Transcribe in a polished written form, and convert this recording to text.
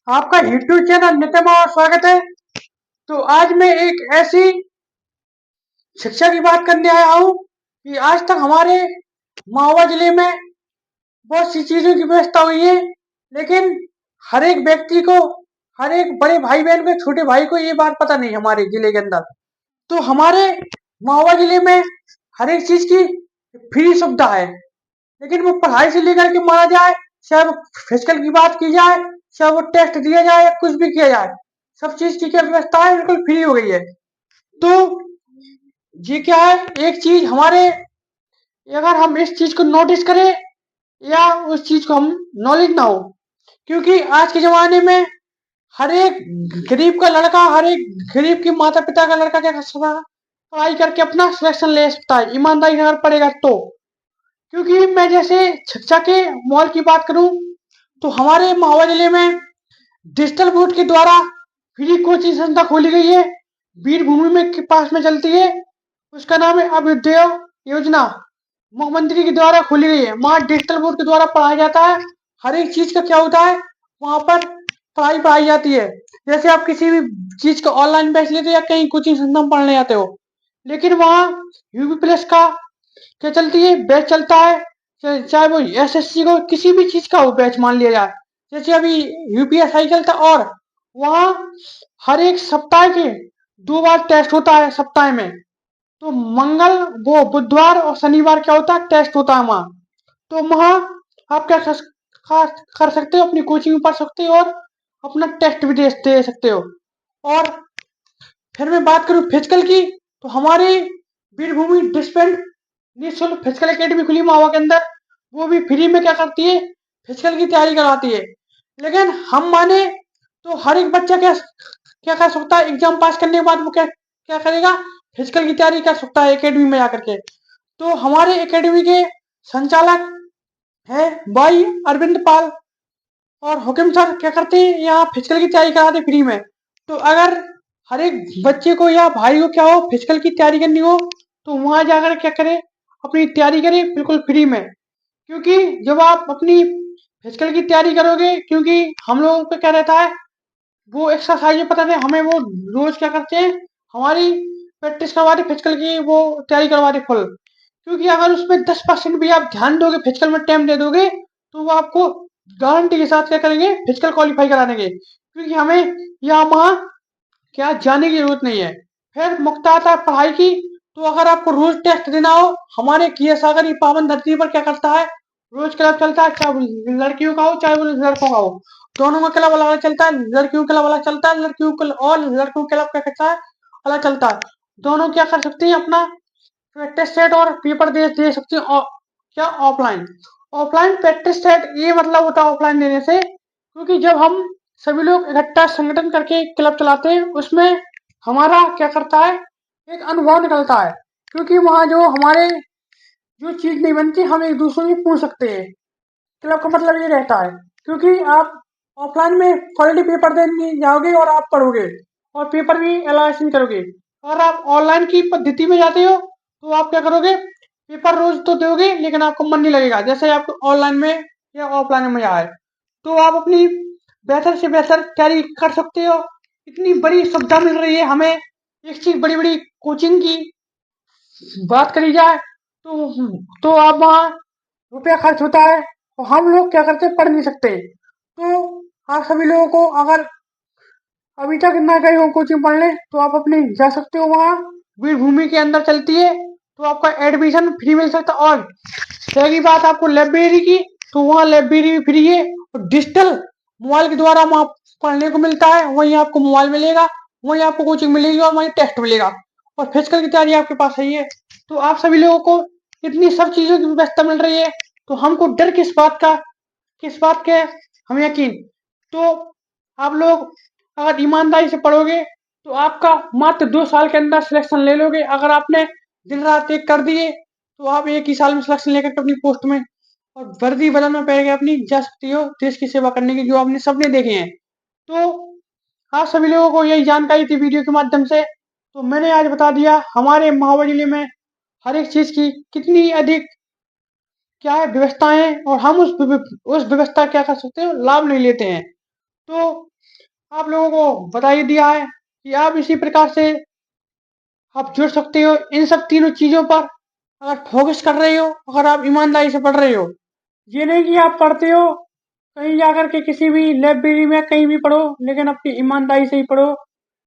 आपका YouTube channel नित्य में और स्वागत है। तो आज मैं एक ऐसी शिक्षा की बात करने आया हूँ कि आज तक हमारे महोबा जिले में बहुत सी चीजों की व्यवस्था हुई है, लेकिन हर एक व्यक्ति को, हर एक बड़े भाई बहन को, छोटे भाई को ये बात पता नहीं हमारे जिले के अंदर। तो हमारे महोबा जिले में हर एक चीज की फ्री सुविधा है, लेकिन वो पढ़ाई से लेकर के माना जाए, चाहे वो फिजिकल की बात की जाए, चाहे वो टेस्ट दिया जाए या कुछ भी किया जाए, सब चीज की क्या व्यवस्था है, बिल्कुल फ्री हो गई है। तो ये क्या है, एक चीज हमारे, अगर हम इस चीज को नोटिस करें या उस चीज को हम नॉलेज ना हो, क्योंकि आज के जमाने में हर एक गरीब का लड़का, हर एक गरीब के माता पिता का लड़का क्या कर सकता है, पढ़ाई करके अपना सिलेक्शन ले सकता है, ईमानदारी से अगर पढ़ेगा तो। क्योंकि मैं जैसे शिक्षा के मॉल की बात करूं, तो हमारे महोबा जिले में डिजिटल बोर्ड के द्वारा फ्री कोचिंग संस्था खोली गई है, वीरभूमि में के पास में चलती है। उसका नाम है अभ्युदय योजना, मुख्यमंत्री के द्वारा खोली गई है। वहाँ डिजिटल बोर्ड के द्वारा पढ़ाया जाता है। हर एक चीज का क्या होता है, वहां पर पढ़ाई पढ़ाई जाती है। जैसे आप किसी भी चीज का ऑनलाइन बैच लेते हो या कहीं कोचिंग संस्था में पढ़ने जाते हो, लेकिन वहाँ यूपी प्लस का क्या चलती है, बैच चलता है। चाहे वो एसएससी को किसी भी चीज का हो बैच मान लिया जाए, जैसे अभी यूपीएसआई चलता, और वहाँ हर एक सप्ताह के 2 बार टेस्ट होता है सप्ताह में। तो मंगल, वो बुधवार और शनिवार क्या होता है, टेस्ट होता है वहाँ। तो वहाँ आप क्या कर सकते हो, अपनी कोचिंग में पढ़ सकते हो और अपना टेस्ट भी दे सकते हो। और फिर मैं बात करूँ फिजिकल की, तो हमारी वीरभूमि डिस्पेंड निःशुल्क फिजिकल एकेडमी खुली महोबा के अंदर। वो भी फ्री में क्या करती है, फिजिकल की तैयारी करवाती है। लेकिन हम माने तो हर एक बच्चा क्या क्या कर सकता है, एग्जाम पास करने के बाद वो क्या क्या करेगा, फिजिकल की तैयारी कर सकता है एकेडमी में जाकर के। तो हमारे एकेडमी के संचालक है भाई अरविंद पाल और हुकिम सर, क्या करते हैं, यहाँ फिजिकल की तैयारी कराते फ्री में। तो अगर हर एक बच्चे को या भाई को क्या हो, फिजिकल की तैयारी करनी हो, तो वहां जाकर क्या करे, अपनी तैयारी करे बिल्कुल फ्री में। क्योंकि जब आप अपनी फिजिकल की तैयारी करोगे, क्योंकि हम लोगों को क्या रहता है, वो एक्सरसाइज पता है हमें, वो रोज क्या करते हैं, हमारी प्रैक्टिस करवाते फिजिकल की, वो तैयारी करवाते फुल। क्योंकि अगर उसमें 10% भी आप ध्यान दोगे, फिजिकल में टाइम दे दोगे, तो वो आपको गारंटी के साथ क्या करेंगे, फिजिकल क्वालिफाई करा देंगे। क्योंकि हमें यहाँ वहाँ क्या जाने की जरूरत नहीं है। फिर मुक्त आता है पढ़ाई की। तो अगर आपको रोज टेस्ट देना हो, हमारे किए सागर ये पावन धरती पर क्या करता है, रोज क्लब चलता है, चाहे वो लड़कियों का हो चाहे वो लड़कों का हो, दोनों का क्लब अलग अलग चलता है। लड़कियों का क्लब अलग चलता है, लड़कियों का और लड़कों का क्लब क्या करता है, अलग चलता है। दोनों क्या कर सकते हैं, अपना प्रैक्टिस सेट और पेपर दे सकते हैं। और क्या ऑफलाइन, ऑफलाइन प्रैक्टिस सेट ये मतलब होता है ऑफलाइन देने से, क्योंकि जब हम सभी लोग इकट्ठा संगठन करके क्लब चलाते हैं, उसमें हमारा क्या करता है, एक अनुभव निकलता है। क्योंकि वहाँ जो हमारे जो चीज नहीं बनती, हम एक दूसरे से पूछ सकते हैं। क्लब का मतलब ये रहता है, क्योंकि आप ऑफलाइन में क्वालिटी पेपर देने जाओगे और आप पढ़ोगे और पेपर भी एनालाइसिस करोगे। अगर आप ऑनलाइन की पद्धति में जाते हो, तो आप क्या करोगे, पेपर रोज तो दोगे लेकिन आपको मन नहीं लगेगा, जैसे आपको ऑनलाइन में या ऑफलाइन में मजा आए। तो आप अपनी बेहतर से बेहतर तैयारी कर सकते हो। इतनी बड़ी सुविधा मिल रही है हमें। एक चीज, बड़ी बड़ी कोचिंग की बात करी जाए, तो आप वहाँ रुपया खर्च होता है और हम लोग क्या करते हैं, पढ़ नहीं सकते। तो आप सभी लोगों को, अगर अभी तक ना गए हो कोचिंग पढ़ने, तो आप अपने जा सकते हो वहाँ, वीरभूमि के अंदर चलती है। तो आपका एडमिशन फ्री मिल सकता है। और रही बात आपको लाइब्रेरी की, तो वहाँ लाइब्रेरी भी फ्री है और डिजिटल मोबाइल के द्वारा वहाँ पढ़ने को मिलता है। वहीं आपको मोबाइल मिलेगा, वहीं आपको कोचिंग मिलेगी और वहीं टेस्ट मिलेगा, और फिजिकल की तैयारी आपके पास है ही है। तो आप सभी लोगों को इतनी सब चीजों की व्यवस्था मिल रही है, तो हमको डर किस बात का, किस बात के, हमें यकीन। तो आप लोग अगर ईमानदारी से पढ़ोगे, तो आपका मात्र 2 साल के अंदर सिलेक्शन ले लोगे। अगर आपने दिन रात एक कर दिए, तो आप एक ही साल में सिलेक्शन लेकर के अपनी पोस्ट में और वर्दी बदन में पहन के अपनी जा सकती हो देश की सेवा करने की, जो आपने सपने देखे हैं। तो आप सभी लोगों को यही जानकारी थी वीडियो के माध्यम से, तो मैंने आज बता दिया हमारे महोबा जिले में हर एक चीज की कितनी अधिक क्या है व्यवस्थाएं, और हम उस व्यवस्था क्या कर सकते हैं, लाभ नहीं लेते हैं। तो आप लोगों को बता ही दिया है कि आप इसी प्रकार से आप जुड़ सकते हो इन सब तीनों चीज़ों पर अगर फोकस कर रहे हो, अगर आप ईमानदारी से पढ़ रहे हो। ये नहीं कि आप पढ़ते हो कहीं जाकर के किसी भी लाइब्रेरी में कहीं भी पढ़ो, लेकिन अपनी ईमानदारी से ही पढ़ो।